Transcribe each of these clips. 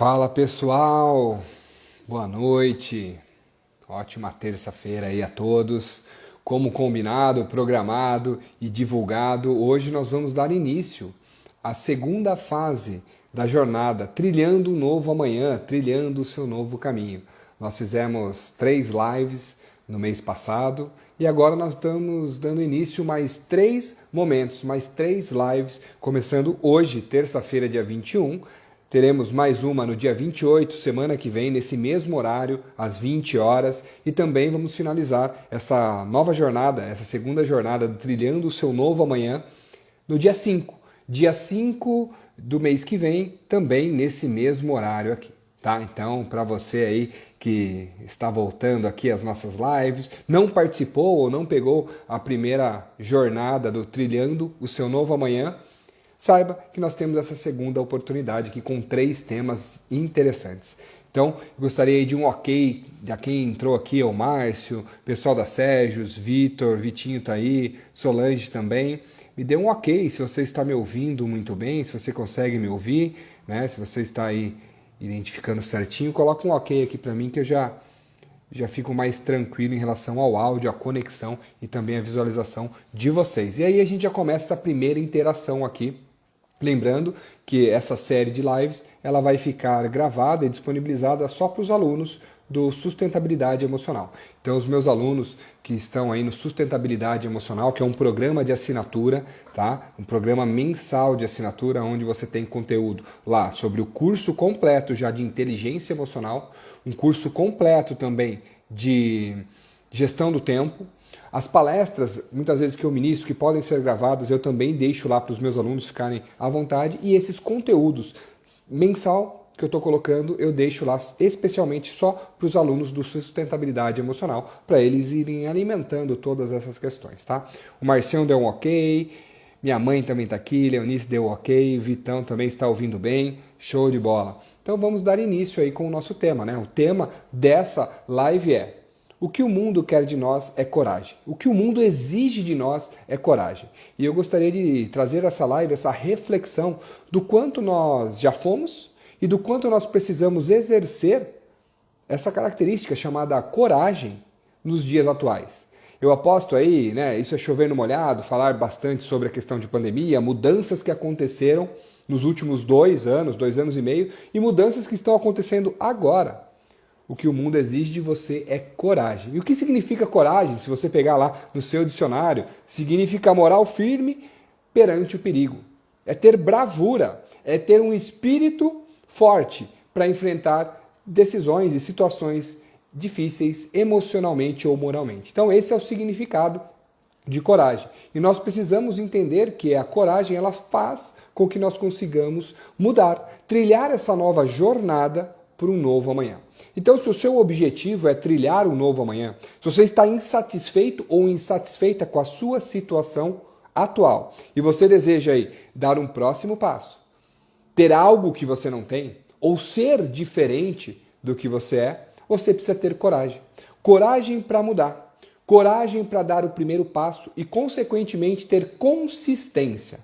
Fala pessoal, boa noite, ótima terça-feira aí a todos. Como combinado, programado e divulgado, hoje nós vamos dar início à segunda fase da jornada Trilhando um Novo Amanhã, Trilhando o Seu Novo Caminho. Nós fizemos 3 lives no mês passado e agora nós estamos dando início mais 3 momentos, mais 3 lives, começando hoje, terça-feira, dia 21. Teremos mais uma no dia 28, semana que vem, nesse mesmo horário, às 20 horas. E também vamos finalizar essa nova jornada, essa segunda jornada do Trilhando o Seu Novo Amanhã, no dia 5. Dia 5 do mês que vem, também nesse mesmo horário aqui. Tá? Então, para você aí que está voltando aqui às nossas lives, não participou ou não pegou a primeira jornada do Trilhando o Seu Novo Amanhã, saiba que nós temos essa segunda oportunidade aqui com 3 temas interessantes. Então, gostaria de um ok de quem entrou aqui, o Márcio, pessoal da Sérgios, Vitor, Vitinho tá aí, Solange também. Me dê um ok se você está me ouvindo muito bem, se você consegue me ouvir, né? Se você está aí identificando certinho, coloca um ok aqui para mim que eu já fico mais tranquilo em relação ao áudio, à conexão e também a visualização de vocês. E aí a gente já começa a primeira interação aqui. Lembrando que essa série de lives ela vai ficar gravada e disponibilizada só para os alunos do Sustentabilidade Emocional. Então, os meus alunos que estão aí no Sustentabilidade Emocional, que é um programa de assinatura, tá? Um programa mensal de assinatura, onde você tem conteúdo lá sobre o curso completo já de inteligência emocional, um curso completo também de gestão do tempo. As palestras, muitas vezes que eu ministro, que podem ser gravadas, eu também deixo lá para os meus alunos ficarem à vontade. E esses conteúdos mensal que eu estou colocando, eu deixo lá especialmente só para os alunos do Sustentabilidade Emocional, para eles irem alimentando todas essas questões, tá? O Marcião deu um ok, minha mãe também está aqui, Leonice deu ok, Vitão também está ouvindo bem, show de bola. Então vamos dar início aí com o nosso tema, né? O tema dessa live é: o que o mundo quer de nós é coragem. O que o mundo exige de nós é coragem. E eu gostaria de trazer essa live, essa reflexão do quanto nós já fomos e do quanto nós precisamos exercer essa característica chamada coragem nos dias atuais. Eu aposto aí, né, isso é chover no molhado, falar bastante sobre a questão de pandemia, mudanças que aconteceram nos últimos 2 anos, 2 anos e meio, e mudanças que estão acontecendo agora. O que o mundo exige de você é coragem. E o que significa coragem? Se você pegar lá no seu dicionário, significa moral firme perante o perigo. É ter bravura, é ter um espírito forte para enfrentar decisões e situações difíceis emocionalmente ou moralmente. Então esse é o significado de coragem. E nós precisamos entender que a coragem ela faz com que nós consigamos mudar, trilhar essa nova jornada por um novo amanhã. Então, se o seu objetivo é trilhar um novo amanhã, se você está insatisfeito ou insatisfeita com a sua situação atual e você deseja aí dar um próximo passo, ter algo que você não tem ou ser diferente do que você é, você precisa ter coragem. Coragem para mudar, coragem para dar o primeiro passo e, consequentemente, ter consistência.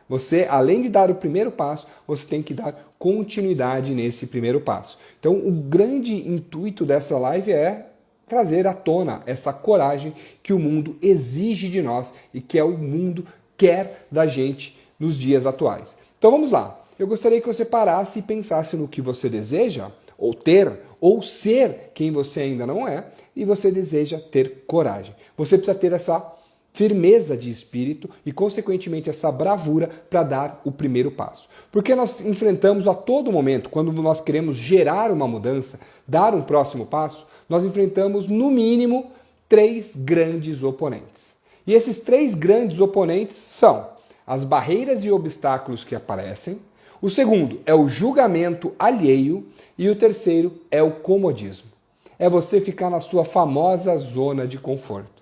Você, além de dar o primeiro passo, você tem que dar continuidade nesse primeiro passo. Então, o grande intuito dessa live é trazer à tona essa coragem que o mundo exige de nós e que o mundo quer da gente nos dias atuais. Então, vamos lá. Eu gostaria que você parasse e pensasse no que você deseja, ou ter, ou ser quem você ainda não é, e você deseja ter coragem. Você precisa ter essa firmeza de espírito e, consequentemente, essa bravura para dar o primeiro passo. Porque nós enfrentamos a todo momento, quando nós queremos gerar uma mudança, dar um próximo passo, nós enfrentamos, no mínimo, 3 grandes oponentes. E esses 3 grandes oponentes são as barreiras e obstáculos que aparecem, o segundo é o julgamento alheio e o terceiro é o comodismo. É você ficar na sua famosa zona de conforto.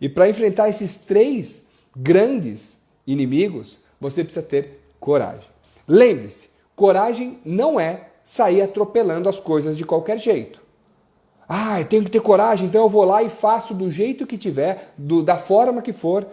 E para enfrentar esses 3 grandes inimigos, você precisa ter coragem. Lembre-se, coragem não é sair atropelando as coisas de qualquer jeito. Ah, eu tenho que ter coragem, então eu vou lá e faço do jeito que tiver, da forma que for.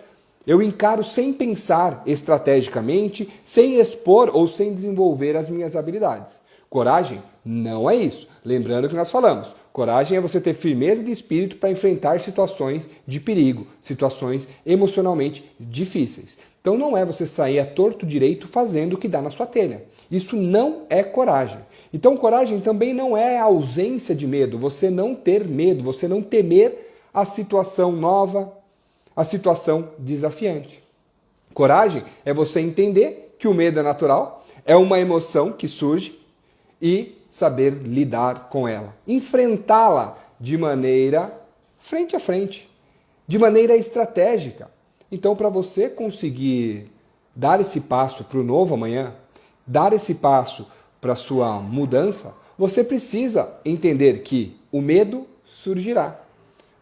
Eu encaro sem pensar estrategicamente, sem expor ou sem desenvolver as minhas habilidades. Coragem não é isso. Lembrando que nós falamos, coragem é você ter firmeza de espírito para enfrentar situações de perigo, situações emocionalmente difíceis. Então não é você sair a torto direito fazendo o que dá na sua telha. Isso não é coragem. Então coragem também não é a ausência de medo, você não ter medo, você não temer a situação nova, a situação desafiante. Coragem é você entender que o medo é natural, é uma emoção que surge e saber lidar com ela. Enfrentá-la de maneira frente a frente, de maneira estratégica. Então, para você conseguir dar esse passo para o novo amanhã, dar esse passo para a sua mudança, você precisa entender que o medo surgirá.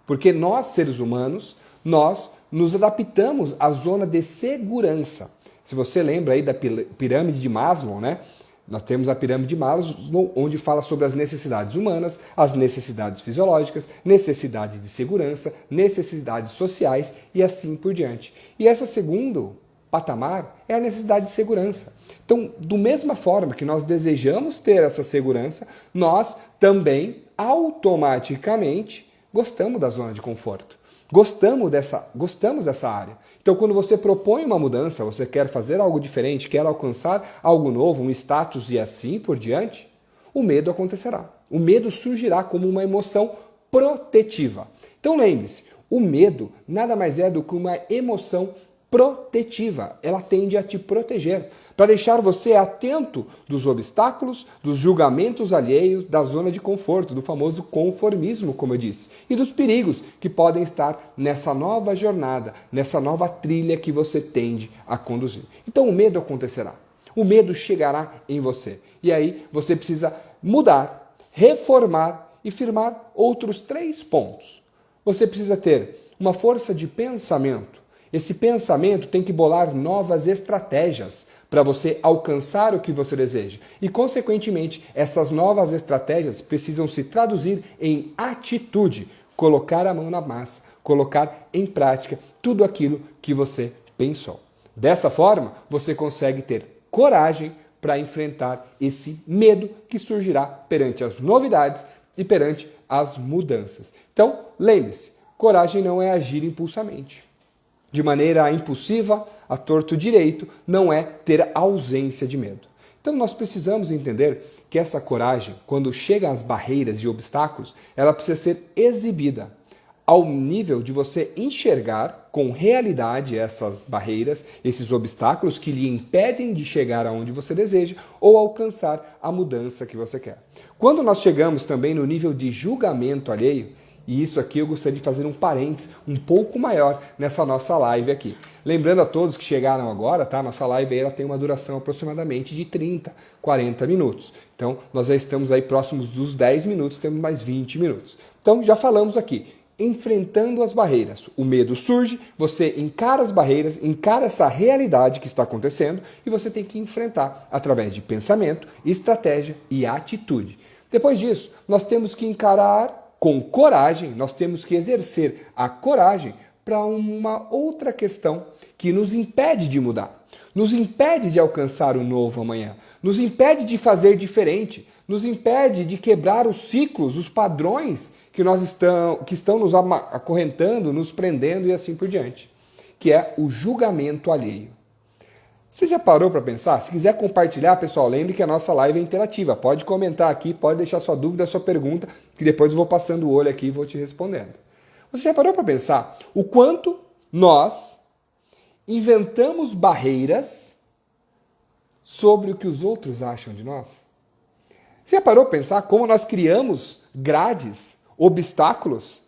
Porque nós, seres humanos, nós nos adaptamos à zona de segurança. Se você lembra aí da pirâmide de Maslow, né? Nós temos a pirâmide de Maslow, onde fala sobre as necessidades humanas, as necessidades fisiológicas, necessidade de segurança, necessidades sociais e assim por diante. E esse segundo patamar é a necessidade de segurança. Então, da mesma forma que nós desejamos ter essa segurança, nós também automaticamente gostamos da zona de conforto. Gostamos dessa área. Então, quando você propõe uma mudança, você quer fazer algo diferente, quer alcançar algo novo, um status e assim por diante, o medo acontecerá. O medo surgirá como uma emoção protetiva. Então, lembre-se, o medo nada mais é do que uma emoção protetiva. Ela tende a te proteger, para deixar você atento dos obstáculos, dos julgamentos alheios, da zona de conforto, do famoso conformismo, como eu disse, e dos perigos que podem estar nessa nova jornada, nessa nova trilha que você tende a conduzir. Então o medo acontecerá, o medo chegará em você. E aí você precisa mudar, reformar e firmar outros 3 pontos. Você precisa ter uma força de pensamento. Esse pensamento tem que bolar novas estratégias para você alcançar o que você deseja. E, consequentemente, essas novas estratégias precisam se traduzir em atitude, colocar a mão na massa, colocar em prática tudo aquilo que você pensou. Dessa forma, você consegue ter coragem para enfrentar esse medo que surgirá perante as novidades e perante as mudanças. Então, lembre-se, coragem não é agir impulsivamente. De maneira impulsiva, a torto direito, não é ter ausência de medo. Então nós precisamos entender que essa coragem, quando chega às barreiras e obstáculos, ela precisa ser exibida ao nível de você enxergar com realidade essas barreiras, esses obstáculos que lhe impedem de chegar aonde você deseja ou alcançar a mudança que você quer. Quando nós chegamos também no nível de julgamento alheio, e isso aqui eu gostaria de fazer um parênteses um pouco maior nessa nossa live aqui. Lembrando a todos que chegaram agora, tá? Nossa live aí, ela tem uma duração aproximadamente de 30, 40 minutos. Então, nós já estamos aí próximos dos 10 minutos, temos mais 20 minutos. Então, já falamos aqui, enfrentando as barreiras. O medo surge, você encara as barreiras, encara essa realidade que está acontecendo e você tem que enfrentar através de pensamento, estratégia e atitude. Depois disso, nós temos que encarar com coragem, nós temos que exercer a coragem para uma outra questão que nos impede de mudar, nos impede de alcançar o novo amanhã, nos impede de fazer diferente, nos impede de quebrar os ciclos, os padrões que estão nos acorrentando, nos prendendo e assim por diante, que é o julgamento alheio. Você já parou para pensar? Se quiser compartilhar, pessoal, lembre que a nossa live é interativa. Pode comentar aqui, pode deixar sua dúvida, sua pergunta, que depois eu vou passando o olho aqui e vou te respondendo. Você já parou para pensar o quanto nós inventamos barreiras sobre o que os outros acham de nós? Você já parou para pensar como nós criamos grades, obstáculos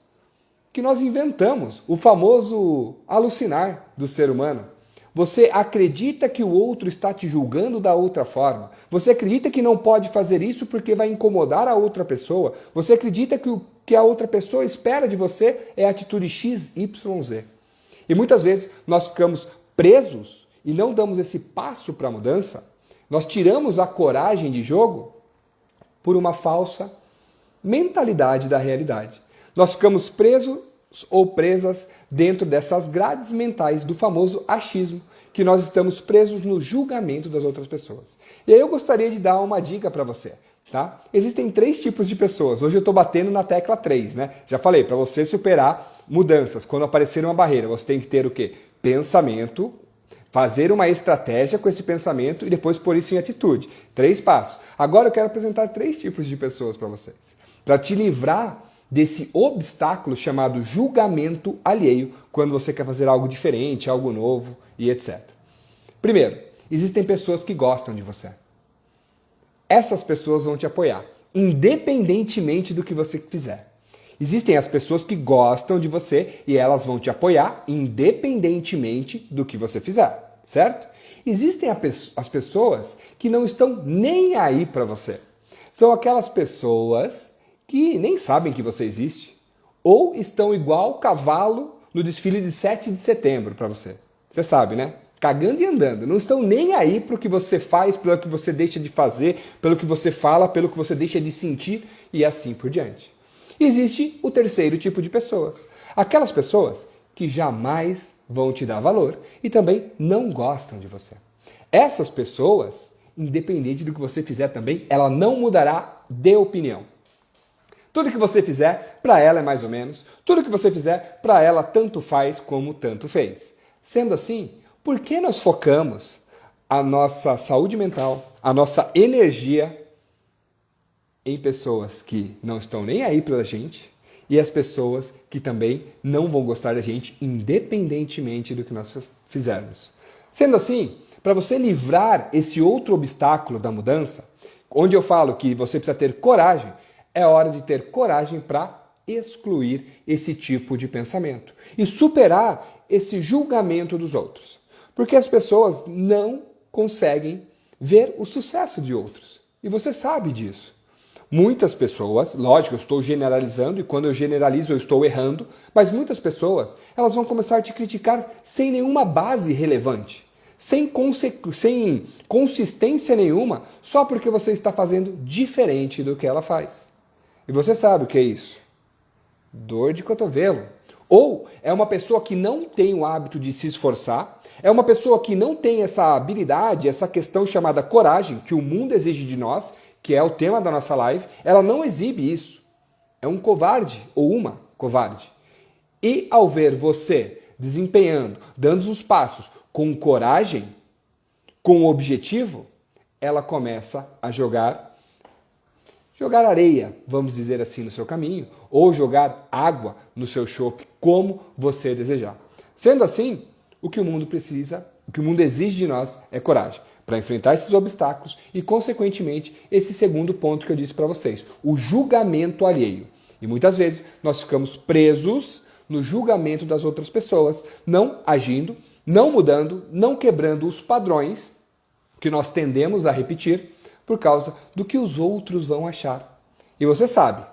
que nós inventamos? O famoso alucinar do ser humano. Você acredita que o outro está te julgando da outra forma. Você acredita que não pode fazer isso porque vai incomodar a outra pessoa. Você acredita que o que a outra pessoa espera de você é a atitude X, Y, Z. E muitas vezes nós ficamos presos e não damos esse passo para a mudança. Nós tiramos a coragem de jogo por uma falsa mentalidade da realidade. Nós ficamos presos ou presas dentro dessas grades mentais do famoso achismo, que nós estamos presos no julgamento das outras pessoas. E aí eu gostaria de dar uma dica para você. Tá? Existem 3 tipos de pessoas. Hoje eu estou batendo na tecla 3, né? Já falei, para você superar mudanças, quando aparecer uma barreira, você tem que ter o quê? Pensamento, fazer uma estratégia com esse pensamento e depois pôr isso em atitude. 3 passos. Agora eu quero apresentar 3 tipos de pessoas para vocês. Para te livrar desse obstáculo chamado julgamento alheio, quando você quer fazer algo diferente, algo novo e etc. Primeiro, existem pessoas que gostam de você. Essas pessoas vão te apoiar, independentemente do que você fizer. Existem as pessoas que gostam de você e elas vão te apoiar, independentemente do que você fizer, certo? Existem as pessoas que não estão nem aí para você. São aquelas pessoas que nem sabem que você existe ou estão igual cavalo no desfile de 7 de setembro para você. Você sabe, né? Cagando e andando, não estão nem aí para o que você faz, pelo que você deixa de fazer, pelo que você fala, pelo que você deixa de sentir e assim por diante. Existe o terceiro tipo de pessoas, aquelas pessoas que jamais vão te dar valor e também não gostam de você. Essas pessoas, independente do que você fizer também, ela não mudará de opinião. Tudo que você fizer, para ela é mais ou menos, tudo que você fizer, para ela tanto faz como tanto fez. Sendo assim, por que nós focamos a nossa saúde mental, a nossa energia em pessoas que não estão nem aí pela gente e as pessoas que também não vão gostar da gente, independentemente do que nós fizermos? Sendo assim, para você livrar esse outro obstáculo da mudança, onde eu falo que você precisa ter coragem, é hora de ter coragem para excluir esse tipo de pensamento e superar esse julgamento dos outros. Porque as pessoas não conseguem ver o sucesso de outros. E você sabe disso. Muitas pessoas, lógico, eu estou generalizando e quando eu generalizo eu estou errando, mas muitas pessoas, elas vão começar a te criticar sem nenhuma base relevante, sem consistência nenhuma, só porque você está fazendo diferente do que ela faz. E você sabe o que é isso? Dor de cotovelo. Ou é uma pessoa que não tem o hábito de se esforçar, é uma pessoa que não tem essa habilidade, essa questão chamada coragem, que o mundo exige de nós, que é o tema da nossa live, ela não exibe isso. É um covarde ou uma covarde. E ao ver você desempenhando, dando os passos com coragem, com objetivo, ela começa a jogar areia, vamos dizer assim, no seu caminho, ou jogar água no seu chope, como você desejar. Sendo assim, o que o mundo precisa, o que o mundo exige de nós é coragem para enfrentar esses obstáculos e, consequentemente, esse segundo ponto que eu disse para vocês, o julgamento alheio. E muitas vezes nós ficamos presos no julgamento das outras pessoas, não agindo, não mudando, não quebrando os padrões que nós tendemos a repetir por causa do que os outros vão achar. E você sabe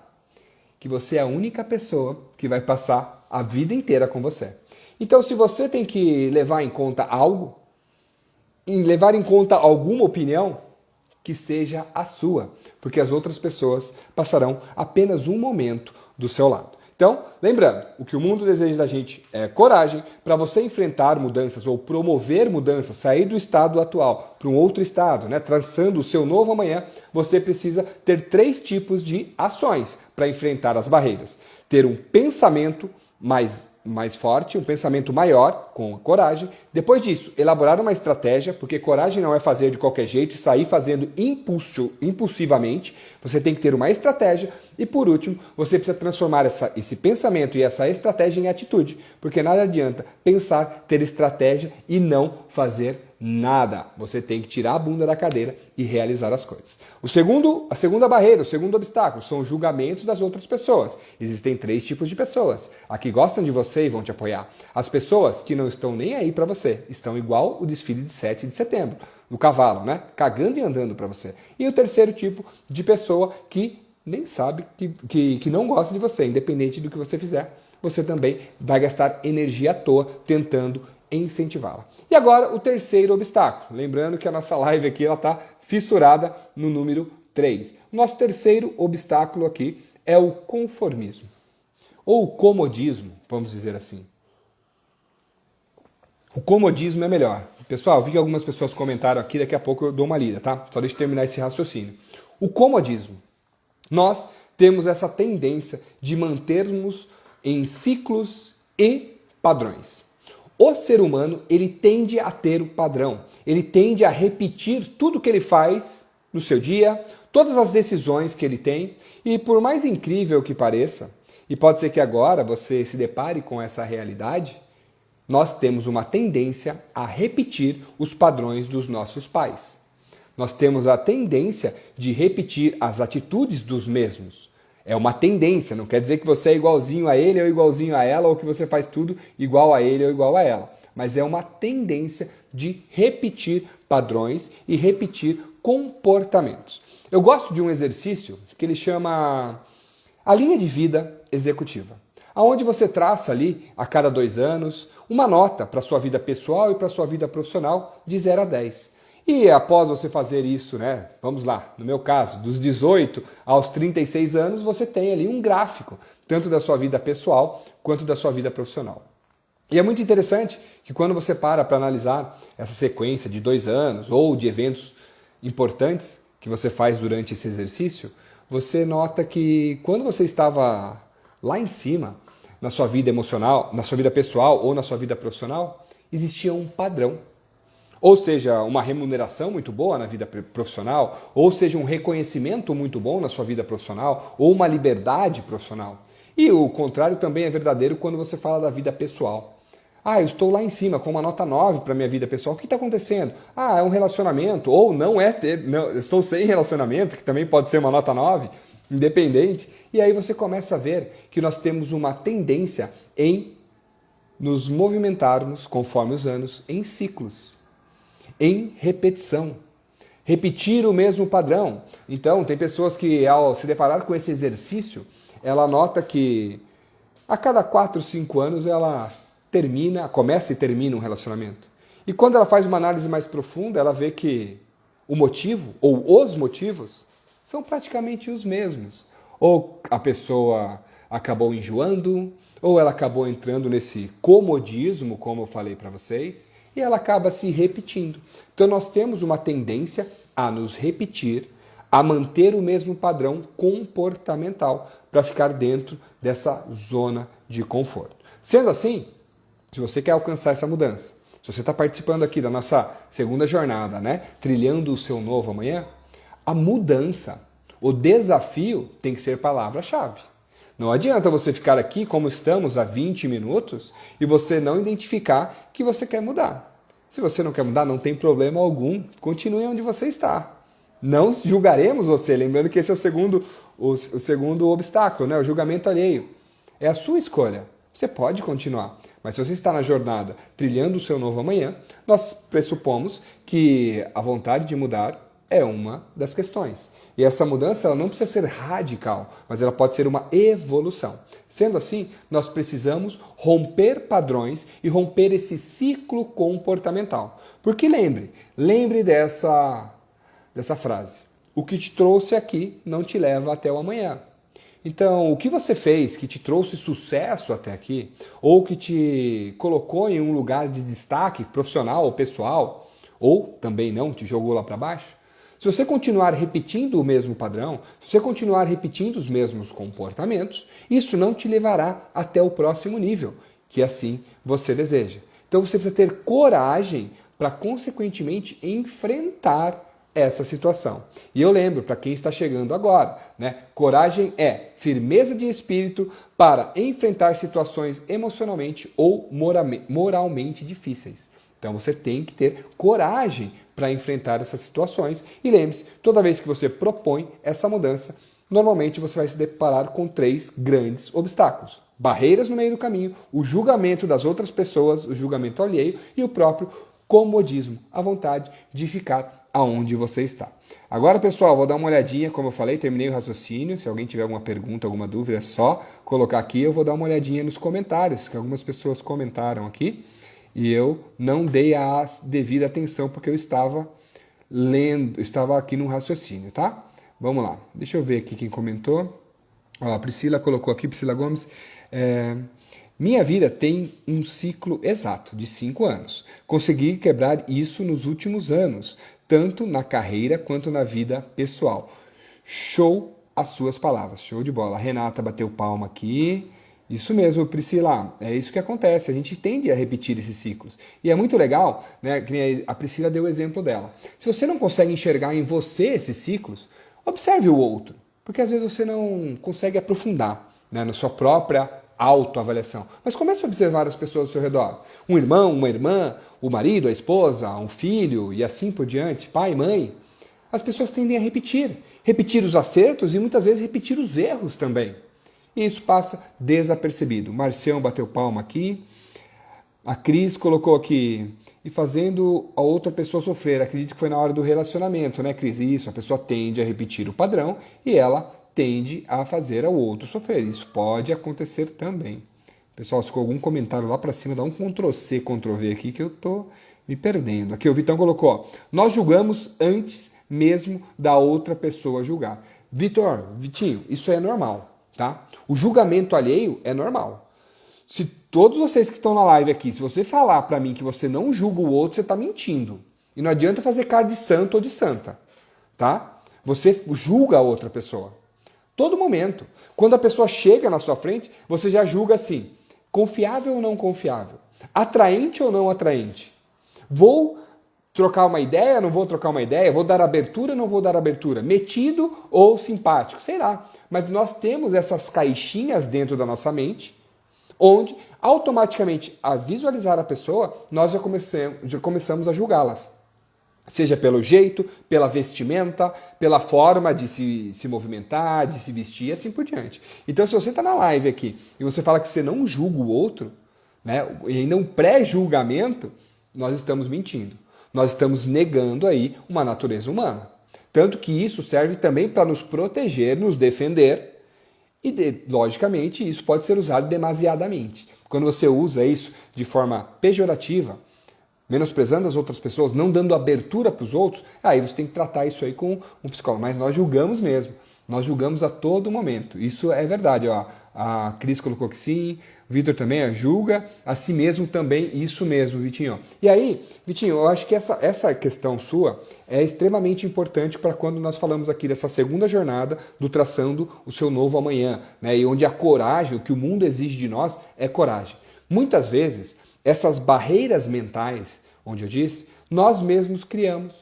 que você é a única pessoa que vai passar a vida inteira com você. Então, se você tem que levar em conta algo, levar em conta alguma opinião, que seja a sua, porque as outras pessoas passarão apenas um momento do seu lado. Então, lembrando, o que o mundo deseja da gente é coragem para você enfrentar mudanças ou promover mudanças, sair do estado atual para um outro estado, né, traçando o seu novo amanhã. Você precisa ter 3 tipos de ações para enfrentar as barreiras. Ter um pensamento mais forte, um pensamento maior, com coragem. Depois disso, elaborar uma estratégia, porque coragem não é fazer de qualquer jeito e sair fazendo impulsivamente. Você tem que ter uma estratégia. E por último, você precisa transformar esse pensamento e essa estratégia em atitude, porque nada adianta pensar, ter estratégia e não fazer nada. Você tem que tirar a bunda da cadeira e realizar as coisas. A segunda barreira, o segundo obstáculo, são os julgamentos das outras pessoas. Existem 3 tipos de pessoas. A que gostam de você e vão te apoiar. As pessoas que não estão nem aí para você. Estão igual o desfile de 7 de setembro. Do cavalo, né? Cagando e andando para você. E o terceiro tipo de pessoa que nem sabe, que não gosta de você. Independente do que você fizer, você também vai gastar energia à toa tentando incentivá-la. E agora o terceiro obstáculo. Lembrando que a nossa live aqui está fissurada no número 3. O nosso terceiro obstáculo aqui é o conformismo. Ou o comodismo, vamos dizer assim. O comodismo é melhor. Pessoal, eu vi que algumas pessoas comentaram aqui, daqui a pouco eu dou uma lida, tá? Só deixa eu terminar esse raciocínio. O comodismo. Nós temos essa tendência de mantermos em ciclos e padrões. O ser humano, ele tende a ter o padrão. Ele tende a repetir tudo que ele faz no seu dia, todas as decisões que ele tem, e por mais incrível que pareça, e pode ser que agora você se depare com essa realidade, nós temos uma tendência a repetir os padrões dos nossos pais. Nós temos a tendência de repetir as atitudes dos mesmos. É uma tendência, não quer dizer que você é igualzinho a ele ou igualzinho a ela, ou que você faz tudo igual a ele ou igual a ela. Mas é uma tendência de repetir padrões e repetir comportamentos. Eu gosto de um exercício que ele chama a linha de vida executiva, aonde você traça ali, a cada 2 anos, uma nota para a sua vida pessoal e para a sua vida profissional de 0 a 10. E após você fazer isso, né, vamos lá, no meu caso, dos 18 aos 36 anos, você tem ali um gráfico, tanto da sua vida pessoal quanto da sua vida profissional. E é muito interessante que quando você para analisar essa sequência de 2 anos ou de eventos importantes que você faz durante esse exercício, você nota que quando você estava lá em cima, na sua vida emocional, na sua vida pessoal ou na sua vida profissional, existia um padrão. Ou seja, uma remuneração muito boa na vida profissional, ou seja, um reconhecimento muito bom na sua vida profissional, ou uma liberdade profissional. E o contrário também é verdadeiro quando você fala da vida pessoal. Ah, eu estou lá em cima com uma nota 9 para minha vida pessoal. O que está acontecendo? Ah, é um relacionamento, ou não é ter, não, estou sem relacionamento, que também pode ser uma nota 9, independente. E aí você começa a ver que nós temos uma tendência em nos movimentarmos, conforme os anos, em ciclos, em repetição. Repetir o mesmo padrão. Então, tem pessoas que, ao se deparar com esse exercício, ela nota que a cada 4, 5 anos ela começa e termina um relacionamento. E quando ela faz uma análise mais profunda, ela vê que o motivo, ou os motivos, são praticamente os mesmos. Ou a pessoa acabou enjoando, ou ela acabou entrando nesse comodismo, como eu falei para vocês, e ela acaba se repetindo. Então nós temos uma tendência a nos repetir, a manter o mesmo padrão comportamental para ficar dentro dessa zona de conforto. Sendo assim, se você quer alcançar essa mudança, se você está participando aqui da nossa segunda jornada, né, trilhando o seu novo amanhã, a mudança, o desafio tem que ser palavra-chave. Não adianta você ficar aqui, como estamos, há 20 minutos, e você não identificar que você quer mudar. Se você não quer mudar, não tem problema algum, continue onde você está. Não julgaremos você, lembrando que esse é o segundo obstáculo, né? O julgamento alheio. É a sua escolha. Você pode continuar, mas se você está na jornada trilhando o seu novo amanhã, nós pressupomos que a vontade de mudar é uma das questões. E essa mudança ela não precisa ser radical, mas ela pode ser uma evolução. Sendo assim, nós precisamos romper padrões e romper esse ciclo comportamental. Porque lembre dessa frase. O que te trouxe aqui não te leva até o amanhã. Então, o que você fez que te trouxe sucesso até aqui, ou que te colocou em um lugar de destaque profissional ou pessoal, ou também não, te jogou lá para baixo, se você continuar repetindo o mesmo padrão, se você continuar repetindo os mesmos comportamentos, isso não te levará até o próximo nível, que assim você deseja. Então você precisa ter coragem para, consequentemente, enfrentar essa situação. E eu lembro, para quem está chegando agora, né, coragem é firmeza de espírito para enfrentar situações emocionalmente ou moralmente difíceis. Então você tem que ter coragem para enfrentar essas situações. E lembre-se, toda vez que você propõe essa mudança, normalmente você vai se deparar com 3 grandes obstáculos. Barreiras no meio do caminho, o julgamento das outras pessoas, o julgamento alheio e o próprio comodismo, a vontade de ficar aonde você está. Agora, pessoal, vou dar uma olhadinha, como eu falei, terminei o raciocínio. Se alguém tiver alguma pergunta, alguma dúvida, é só colocar aqui. Eu vou dar uma olhadinha nos comentários, que algumas pessoas comentaram aqui. E eu não dei a devida atenção porque eu estava lendo, estava aqui no raciocínio, tá? Vamos lá, deixa eu ver aqui quem comentou. Ó, a Priscila colocou aqui, Priscila Gomes. Minha vida tem um ciclo exato de 5 anos. Consegui quebrar isso nos últimos anos, tanto na carreira quanto na vida pessoal. Show as suas palavras, show de bola. A Renata bateu palma aqui. Isso mesmo, Priscila, é isso que acontece, a gente tende a repetir esses ciclos. E é muito legal, né, que a Priscila deu o exemplo dela. Se você não consegue enxergar em você esses ciclos, observe o outro, porque às vezes você não consegue aprofundar, né, na sua própria autoavaliação. Mas comece a observar as pessoas ao seu redor. Um irmão, uma irmã, o marido, a esposa, um filho e assim por diante, pai, mãe. As pessoas tendem a repetir os acertos e muitas vezes repetir os erros também. E isso passa desapercebido. Marcião bateu palma aqui. A Cris colocou aqui. E fazendo a outra pessoa sofrer. Acredito que foi na hora do relacionamento, né, Cris? Isso, a pessoa tende a repetir o padrão e ela tende a fazer ao outro sofrer. Isso pode acontecer também. Pessoal, se ficou algum comentário lá para cima, dá um Ctrl+C, Ctrl+V aqui que eu tô me perdendo. Aqui o Vitão colocou, ó, nós julgamos antes mesmo da outra pessoa julgar. Vitinho, isso é normal. Tá? O julgamento alheio é normal. Se todos vocês que estão na live aqui, se você falar para mim que você não julga o outro, você está mentindo. E não adianta fazer cara de santo ou de santa. Tá? Você julga a outra pessoa. Todo momento. Quando a pessoa chega na sua frente, você já julga assim, confiável ou não confiável? Atraente ou não atraente? Vou trocar uma ideia, não vou trocar uma ideia? Vou dar abertura ou não vou dar abertura? Metido ou simpático? Sei lá. Mas nós temos essas caixinhas dentro da nossa mente, onde automaticamente, a visualizar a pessoa, nós já começamos a julgá-las. Seja pelo jeito, pela vestimenta, pela forma de se movimentar, de se vestir e assim por diante. Então, se você está na live aqui e você fala que você não julga o outro, né, e ainda um pré-julgamento, nós estamos mentindo. Nós estamos negando aí uma natureza humana. Tanto que isso serve também para nos proteger, nos defender e, logicamente, isso pode ser usado demasiadamente. Quando você usa isso de forma pejorativa, menosprezando as outras pessoas, não dando abertura para os outros, aí você tem que tratar isso aí com um psicólogo. Mas nós julgamos mesmo. Nós julgamos a todo momento. Isso é verdade. Ó. A Cris colocou que sim, o Vitor também julga, a si mesmo também, isso mesmo, Vitinho. E aí, Vitinho, eu acho que essa questão sua é extremamente importante para quando nós falamos aqui dessa segunda jornada do traçando o seu novo amanhã, né? E onde a coragem, o que o mundo exige de nós é coragem. Muitas vezes, essas barreiras mentais, onde eu disse, nós mesmos criamos.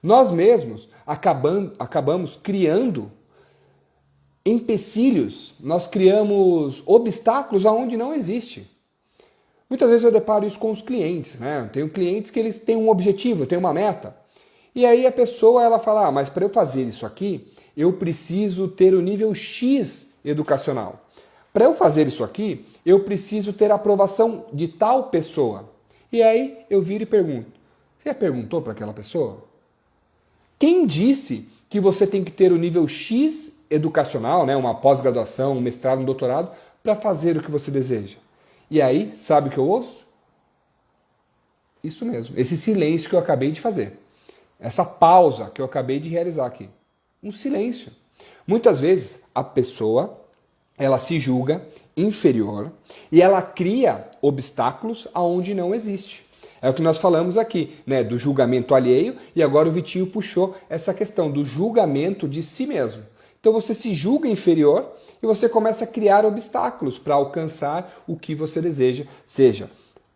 Nós mesmos acabamos criando empecilhos, nós criamos obstáculos aonde não existe. Muitas vezes eu deparo isso com os clientes, né? Eu tenho clientes que eles têm um objetivo, têm uma meta. E aí a pessoa ela fala, mas para eu fazer isso aqui, eu preciso ter o nível X educacional. Para eu fazer isso aqui, eu preciso ter a aprovação de tal pessoa. E aí eu viro e pergunto, você já perguntou para aquela pessoa? Quem disse que você tem que ter o nível X educacional, né, uma pós-graduação, um mestrado, um doutorado, para fazer o que você deseja? E aí, sabe o que eu ouço? Isso mesmo, esse silêncio que eu acabei de fazer. Essa pausa que eu acabei de realizar aqui. Um silêncio. Muitas vezes a pessoa, ela se julga inferior e ela cria obstáculos aonde não existe. É o que nós falamos aqui, né, do julgamento alheio, e agora o Vitinho puxou essa questão do julgamento de si mesmo. Então você se julga inferior e você começa a criar obstáculos para alcançar o que você deseja, seja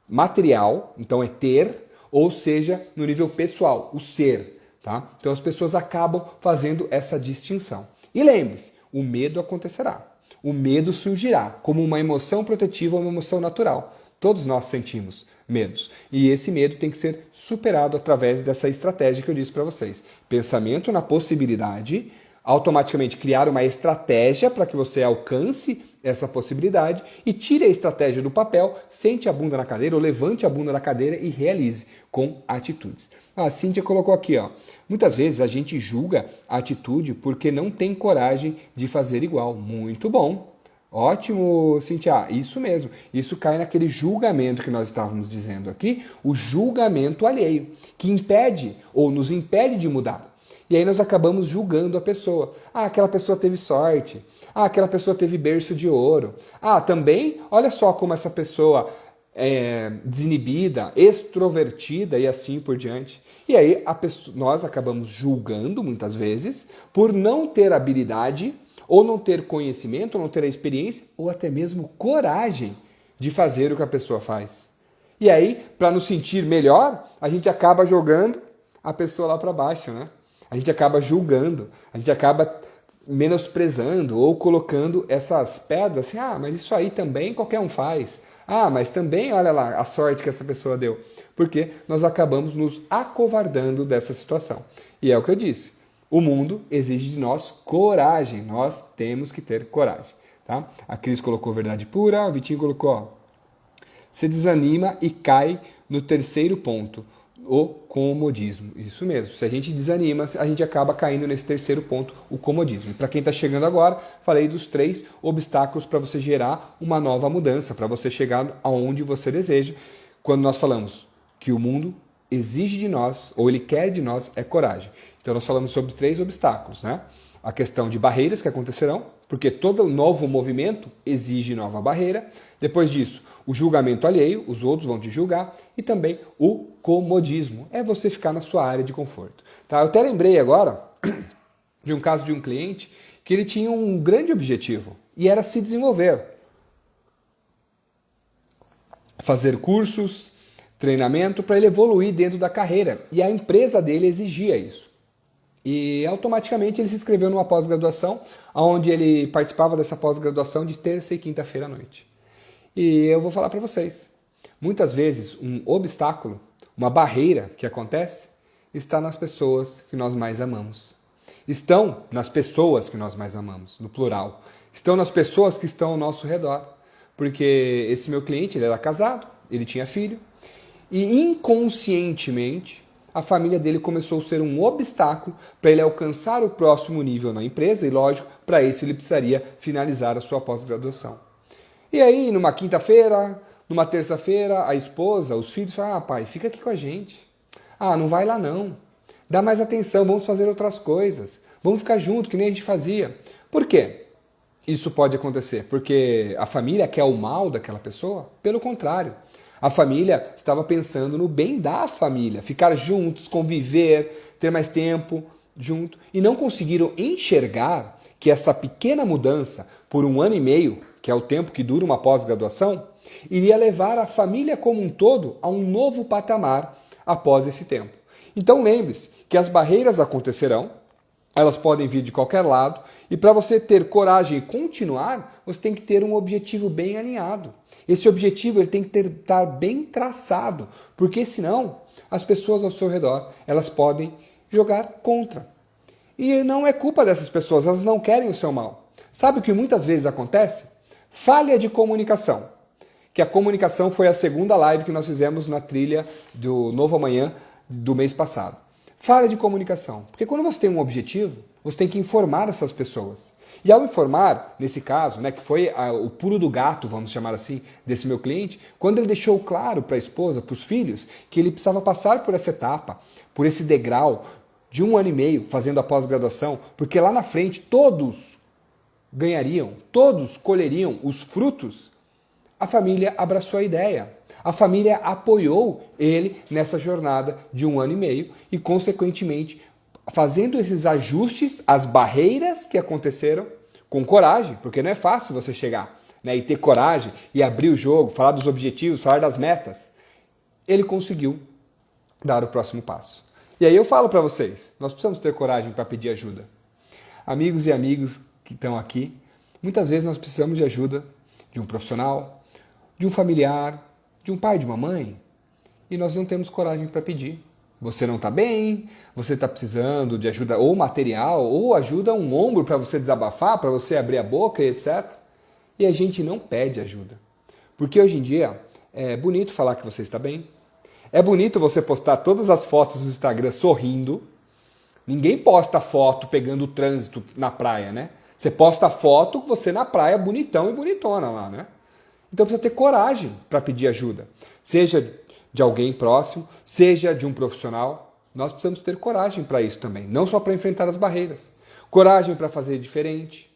material, então é ter, ou seja no nível pessoal, o ser. Tá? Então as pessoas acabam fazendo essa distinção. E lembre-se, o medo acontecerá. O medo surgirá como uma emoção protetiva ou uma emoção natural. Todos nós sentimos medos. E esse medo tem que ser superado através dessa estratégia que eu disse para vocês. Pensamento na possibilidade, automaticamente criar uma estratégia para que você alcance essa possibilidade e tire a estratégia do papel, sente a bunda na cadeira ou levante a bunda na cadeira e realize com atitudes. A Cíntia colocou aqui, ó, muitas vezes a gente julga a atitude porque não tem coragem de fazer igual. Muito bom. Ótimo, Cíntia. Isso mesmo. Isso cai naquele julgamento que nós estávamos dizendo aqui, o julgamento alheio, que impede ou nos impede de mudar. E aí nós acabamos julgando a pessoa. Ah, aquela pessoa teve sorte. Ah, aquela pessoa teve berço de ouro. Ah, também, olha só como essa pessoa é desinibida, extrovertida e assim por diante. E aí nós acabamos julgando muitas vezes por não ter habilidade, ou não ter conhecimento, ou não ter a experiência, ou até mesmo coragem de fazer o que a pessoa faz. E aí, para nos sentir melhor, a gente acaba jogando a pessoa lá para baixo, né? A gente acaba julgando, a gente acaba menosprezando ou colocando essas pedras assim, ah, mas isso aí também qualquer um faz. Ah, mas também, olha lá, a sorte que essa pessoa deu. Porque nós acabamos nos acovardando dessa situação. E é o que eu disse, o mundo exige de nós coragem, nós temos que ter coragem. Tá? A Cris colocou verdade pura, o Vitinho colocou, ó, você desanima e cai no terceiro ponto, o comodismo. Isso mesmo, se a gente desanima, a gente acaba caindo nesse terceiro ponto, o comodismo. E para quem está chegando agora, falei dos 3 obstáculos para você gerar uma nova mudança, para você chegar aonde você deseja. Quando nós falamos que o mundo exige de nós, ou ele quer de nós, é coragem. Então nós falamos sobre 3 obstáculos, né? A questão de barreiras que acontecerão, porque todo novo movimento exige nova barreira. Depois disso, o julgamento alheio, os outros vão te julgar. E também o comodismo, é você ficar na sua área de conforto. Tá? Eu até lembrei agora de um caso de um cliente que ele tinha um grande objetivo e era se desenvolver. Fazer cursos, treinamento para ele evoluir dentro da carreira. E a empresa dele exigia isso. E automaticamente ele se inscreveu numa pós-graduação, onde ele participava dessa pós-graduação de terça e quinta-feira à noite. E eu vou falar para vocês, muitas vezes um obstáculo, uma barreira que acontece, está nas pessoas que nós mais amamos. Estão nas pessoas que nós mais amamos, no plural. Estão nas pessoas que estão ao nosso redor. Porque esse meu cliente, ele era casado, ele tinha filho, e inconscientemente a família dele começou a ser um obstáculo para ele alcançar o próximo nível na empresa, e lógico, para isso ele precisaria finalizar a sua pós-graduação. E aí, numa quinta-feira, numa terça-feira, a esposa, os filhos falam, ah, pai, fica aqui com a gente. Ah, não vai lá não. Dá mais atenção, vamos fazer outras coisas. Vamos ficar junto, que nem a gente fazia. Por quê? Isso pode acontecer porque a família quer o mal daquela pessoa? Pelo contrário. A família estava pensando no bem da família, ficar juntos, conviver, ter mais tempo junto. E não conseguiram enxergar que essa pequena mudança, por 1 ano e meio, que é o tempo que dura uma pós-graduação, iria levar a família como um todo a um novo patamar após esse tempo. Então lembre-se que as barreiras acontecerão, elas podem vir de qualquer lado, e para você ter coragem e continuar, você tem que ter um objetivo bem alinhado. Esse objetivo ele tem que estar bem traçado, porque senão as pessoas ao seu redor elas podem jogar contra. E não é culpa dessas pessoas, elas não querem o seu mal. Sabe o que muitas vezes acontece? Falha de comunicação. Que a comunicação foi a segunda live que nós fizemos na trilha do Novo Amanhã do mês passado. Falha de comunicação. Porque quando você tem um objetivo, você tem que informar essas pessoas. E ao informar, nesse caso, né, que foi o pulo do gato, vamos chamar assim, desse meu cliente, quando ele deixou claro para a esposa, para os filhos, que ele precisava passar por essa etapa, por esse degrau de 1 ano e meio fazendo a pós-graduação, porque lá na frente todos ganhariam, todos colheriam os frutos, a família abraçou a ideia. A família apoiou ele nessa jornada de 1 ano e meio e, consequentemente, fazendo esses ajustes, as barreiras que aconteceram, com coragem, porque não é fácil você chegar, né, e ter coragem e abrir o jogo, falar dos objetivos, falar das metas. Ele conseguiu dar o próximo passo. E aí eu falo para vocês, nós precisamos ter coragem para pedir ajuda. Amigos e amigas que estão aqui, muitas vezes nós precisamos de ajuda de um profissional, de um familiar, de um pai, de uma mãe, e nós não temos coragem para pedir. Você não está bem, você está precisando de ajuda ou material, ou ajuda um ombro para você desabafar, para você abrir a boca e etc. E a gente não pede ajuda. Porque hoje em dia é bonito falar que você está bem, é bonito você postar todas as fotos no Instagram sorrindo. Ninguém posta foto pegando o trânsito na praia, né? Você posta foto você na praia bonitão e bonitona lá, né? Então precisa ter coragem para pedir ajuda. Seja de alguém próximo, seja de um profissional. nós precisamos ter coragem para isso também, não só para enfrentar as barreiras. Coragem para fazer diferente,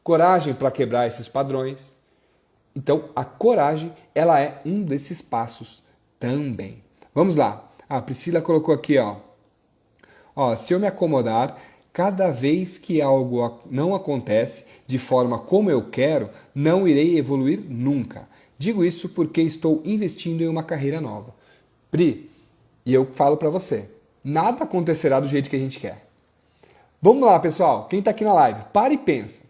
coragem para quebrar esses padrões. Então, a coragem, ela é um desses passos também. Vamos lá. A Priscila colocou aqui, se eu me acomodar, cada vez que algo não acontece de forma como eu quero, não irei evoluir nunca. Digo isso porque estou investindo em uma carreira nova. Pri, e eu falo para você, nada acontecerá do jeito que a gente quer. Vamos lá, pessoal. Quem está aqui na live, para e pensa.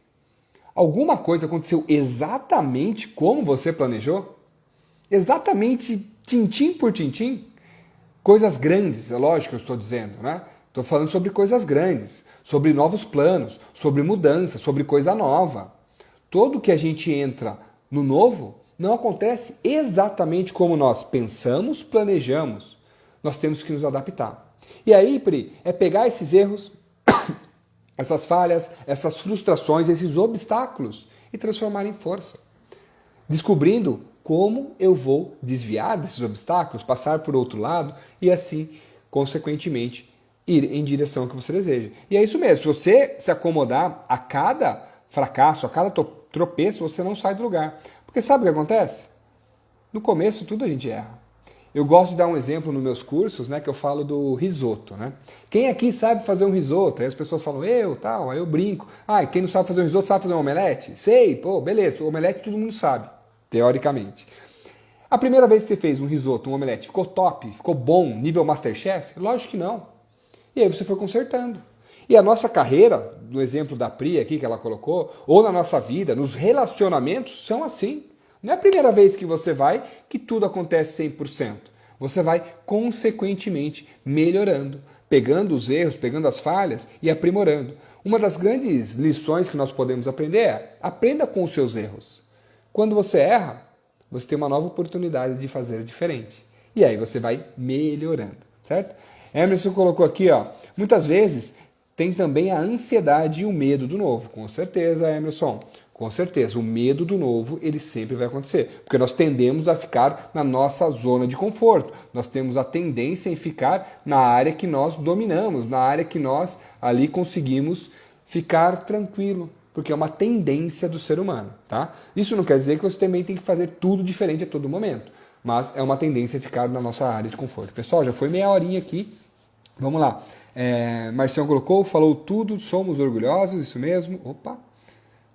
Alguma coisa aconteceu exatamente como você planejou? Exatamente tintim por tintim? Coisas grandes, é lógico que eu estou dizendo, né? Estou falando sobre coisas grandes, sobre novos planos, sobre mudança, sobre coisa nova. Tudo que a gente entra no novo não acontece exatamente como nós pensamos, planejamos. Nós temos que nos adaptar. E aí, Pri, é pegar esses erros, essas falhas, essas frustrações, esses obstáculos e transformar em força. Descobrindo como eu vou desviar desses obstáculos, passar por outro lado e assim, consequentemente, ir em direção que você deseja. E é isso mesmo, se você se acomodar a cada fracasso, a cada tropeço, você não sai do lugar. Porque sabe o que acontece? No começo tudo a gente erra. Eu gosto de dar um exemplo nos meus cursos, né, que eu falo do risoto, né? Quem aqui sabe fazer um risoto? Aí as pessoas falam, tal, aí eu brinco. Ah, e quem não sabe fazer um risoto sabe fazer um omelete? Sei, beleza, o omelete todo mundo sabe, teoricamente. A primeira vez que você fez um risoto, um omelete, ficou top, ficou bom, nível Masterchef? Lógico que não. E aí você foi consertando. E a nossa carreira, no exemplo da Pri aqui que ela colocou, ou na nossa vida, nos relacionamentos, são assim. Não é a primeira vez que você vai que tudo acontece 100%. Você vai consequentemente melhorando, pegando os erros, pegando as falhas e aprimorando. Uma das grandes lições que nós podemos aprender é: aprenda com os seus erros. Quando você erra, você tem uma nova oportunidade de fazer diferente. E aí você vai melhorando, certo? Emerson colocou aqui, muitas vezes tem também a ansiedade e o medo do novo. Com certeza, Emerson. Com certeza, o medo do novo, ele sempre vai acontecer, porque nós tendemos a ficar na nossa zona de conforto, nós temos a tendência em ficar na área que nós dominamos, na área que nós ali conseguimos ficar tranquilo, porque é uma tendência do ser humano, tá? Isso não quer dizer que você também tem que fazer tudo diferente a todo momento, mas é uma tendência a ficar na nossa área de conforto. Pessoal, já foi meia horinha aqui, vamos lá. Marcião colocou, falou tudo, somos orgulhosos, isso mesmo. Opa!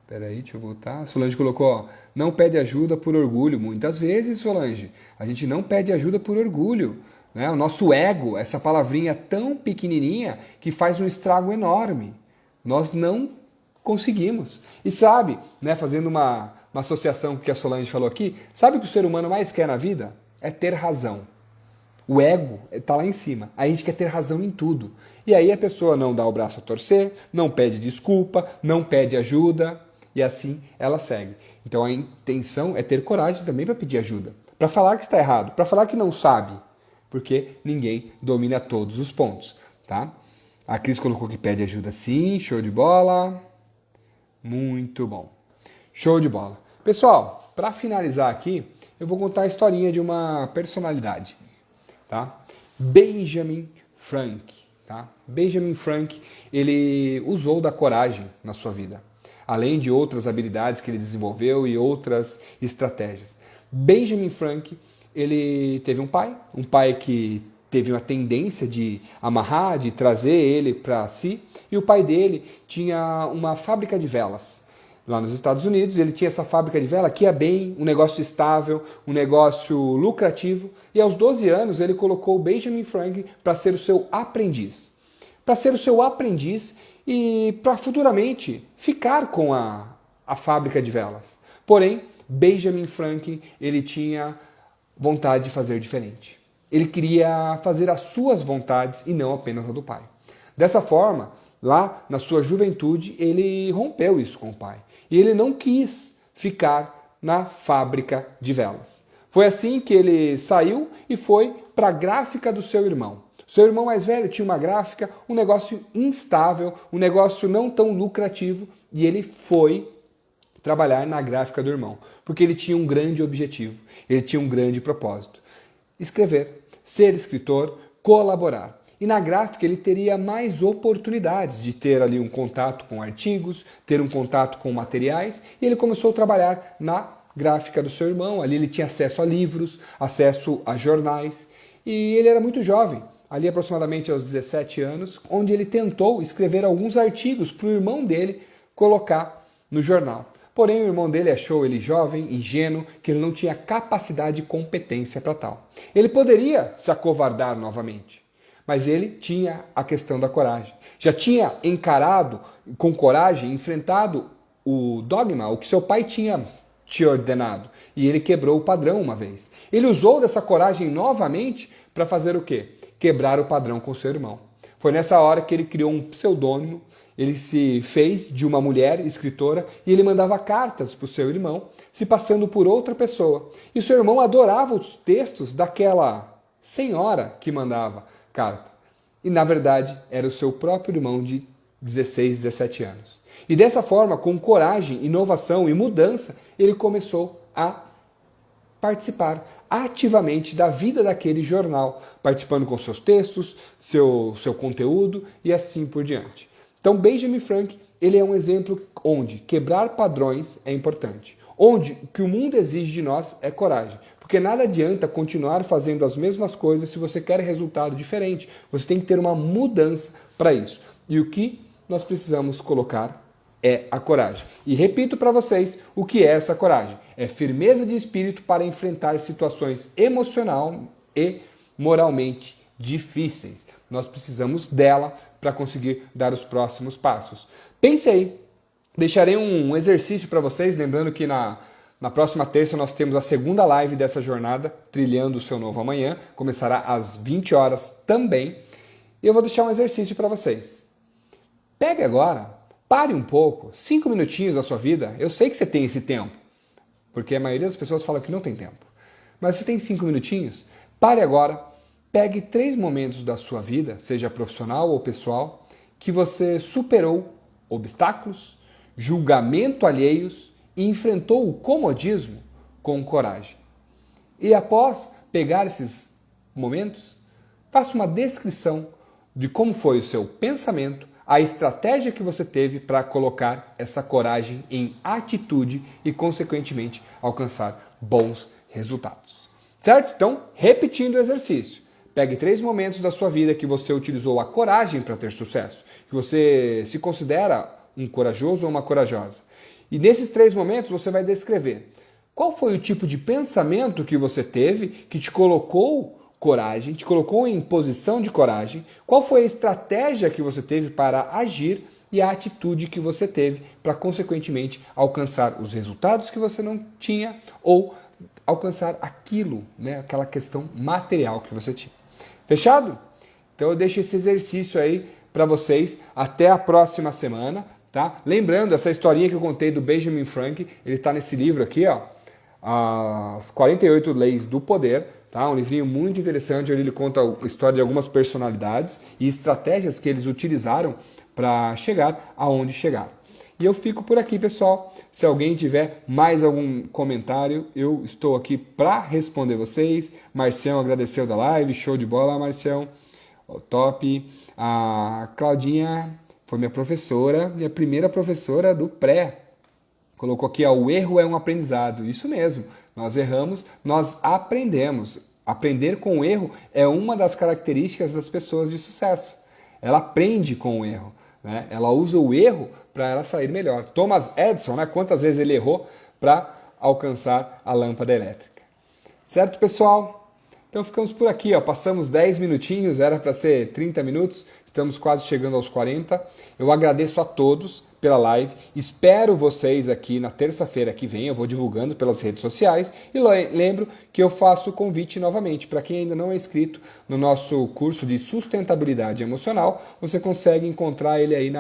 Peraí, deixa eu voltar. Solange colocou, não pede ajuda por orgulho. Muitas vezes, Solange, a gente não pede ajuda por orgulho. Né? O nosso ego, essa palavrinha tão pequenininha que faz um estrago enorme. Nós não conseguimos. E sabe, né, fazendo uma associação com o que a Solange falou aqui, sabe o que o ser humano mais quer na vida? É ter razão. O ego está lá em cima. A gente quer ter razão em tudo. E aí a pessoa não dá o braço a torcer, não pede desculpa, não pede ajuda. E assim ela segue. Então a intenção é ter coragem também para pedir ajuda. Para falar que está errado, para falar que não sabe. Porque ninguém domina todos os pontos. Tá? A Cris colocou que pede ajuda sim, show de bola. Muito bom. Show de bola. Pessoal, para finalizar aqui, eu vou contar a historinha de uma personalidade. Tá? Benjamin Frank. Tá? Benjamin Frank, ele usou da coragem na sua vida. Além de outras habilidades que ele desenvolveu e outras estratégias. Benjamin Frank, ele teve um pai que teve uma tendência de amarrar, de trazer ele para si, e o pai dele tinha uma fábrica de velas. Lá nos Estados Unidos, ele tinha essa fábrica de vela que ia bem, um negócio estável, um negócio lucrativo, e aos 12 anos ele colocou o Benjamin Frank para ser o seu aprendiz. Para ser o seu aprendiz e para futuramente ficar com a fábrica de velas. Porém, Benjamin Franklin, ele tinha vontade de fazer diferente. Ele queria fazer as suas vontades e não apenas a do pai. Dessa forma, lá na sua juventude, ele rompeu isso com o pai. E ele não quis ficar na fábrica de velas. Foi assim que ele saiu e foi para a gráfica do seu irmão. Seu irmão mais velho tinha uma gráfica, um negócio instável, um negócio não tão lucrativo, e ele foi trabalhar na gráfica do irmão, porque ele tinha um grande objetivo, ele tinha um grande propósito: escrever, ser escritor, colaborar. E na gráfica ele teria mais oportunidades de ter ali um contato com artigos, ter um contato com materiais, e ele começou a trabalhar na gráfica do seu irmão. Ali ele tinha acesso a livros, acesso a jornais, e ele era muito jovem, ali aproximadamente aos 17 anos, onde ele tentou escrever alguns artigos para o irmão dele colocar no jornal. Porém, o irmão dele achou ele jovem, ingênuo, que ele não tinha capacidade e competência para tal. Ele poderia se acovardar novamente, mas ele tinha a questão da coragem. Já tinha encarado com coragem, enfrentado o dogma, o que seu pai tinha te ordenado, e ele quebrou o padrão uma vez. Ele usou dessa coragem novamente para fazer o quê? Quebrar o padrão com seu irmão. Foi nessa hora que ele criou um pseudônimo. Ele se fez de uma mulher escritora e ele mandava cartas para o seu irmão, se passando por outra pessoa. E o seu irmão adorava os textos daquela senhora que mandava carta. E na verdade era o seu próprio irmão de 16, 17 anos. E dessa forma, com coragem, inovação e mudança, ele começou a participar ativamente da vida daquele jornal, participando com seus textos, seu conteúdo e assim por diante. Então, Benjamin Franklin, ele é um exemplo onde quebrar padrões é importante. Onde o que o mundo exige de nós é coragem. Porque nada adianta continuar fazendo as mesmas coisas se você quer resultado diferente. Você tem que ter uma mudança para isso. E o que nós precisamos colocar é a coragem. E repito para vocês o que é essa coragem. É firmeza de espírito para enfrentar situações emocional e moralmente difíceis. Nós precisamos dela para conseguir dar os próximos passos. Pense aí. Deixarei um exercício para vocês, lembrando que na próxima terça nós temos a segunda live dessa jornada, Trilhando o Seu Novo Amanhã. Começará às 20 horas também. E eu vou deixar um exercício para vocês. Pegue agora, pare um pouco, 5 minutinhos da sua vida. Eu sei que você tem esse tempo, porque a maioria das pessoas fala que não tem tempo. Mas você tem 5 minutinhos? Pare agora. Pegue 3 momentos da sua vida, seja profissional ou pessoal, que você superou obstáculos, julgamento alheios e enfrentou o comodismo com coragem. E após pegar esses momentos, faça uma descrição de como foi o seu pensamento, a estratégia que você teve para colocar essa coragem em atitude e, consequentemente, alcançar bons resultados. Certo? Então, repetindo o exercício. Pegue 3 momentos da sua vida que você utilizou a coragem para ter sucesso, que você se considera um corajoso ou uma corajosa. E nesses 3 momentos você vai descrever qual foi o tipo de pensamento que você teve que te colocou coragem, te colocou em posição de coragem, qual foi a estratégia que você teve para agir e a atitude que você teve para, consequentemente, alcançar os resultados que você não tinha ou alcançar aquilo, né, aquela questão material que você tinha. Fechado? Então eu deixo esse exercício aí para vocês até a próxima semana, tá? Lembrando, essa historinha que eu contei do Benjamin Franklin, ele está nesse livro aqui, ó, As 48 Leis do Poder, tá? Um livrinho muito interessante, onde ele conta a história de algumas personalidades e estratégias que eles utilizaram para chegar aonde chegaram. E eu fico por aqui, pessoal. Se alguém tiver mais algum comentário, eu estou aqui para responder vocês. Marcião agradeceu da live, show de bola, Marcião. Top. A Claudinha foi minha professora, minha primeira professora do pré. Colocou aqui, ó, o erro é um aprendizado. Isso mesmo, nós erramos, nós aprendemos. Aprender com o erro é uma das características das pessoas de sucesso. Ela aprende com o erro, né? Ela usa o erro para ela sair melhor. Thomas Edison, né? Quantas vezes ele errou para alcançar a lâmpada elétrica. Certo, pessoal? Então ficamos por aqui, ó. Passamos 10 minutinhos, era para ser 30 minutos, estamos quase chegando aos 40. Eu agradeço a todos pela live, espero vocês aqui na terça-feira que vem, eu vou divulgando pelas redes sociais e lembro que eu faço o convite novamente, para quem ainda não é inscrito no nosso curso de sustentabilidade emocional, você consegue encontrar ele aí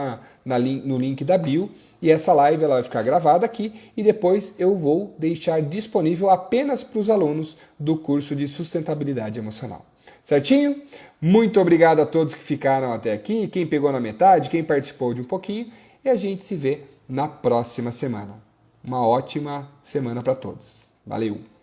no link da bio, e essa live ela vai ficar gravada aqui e depois eu vou deixar disponível apenas para os alunos do curso de sustentabilidade emocional. Certinho? Muito obrigado a todos que ficaram até aqui, quem pegou na metade, quem participou de um pouquinho, e a gente se vê na próxima semana. Uma ótima semana para todos. Valeu!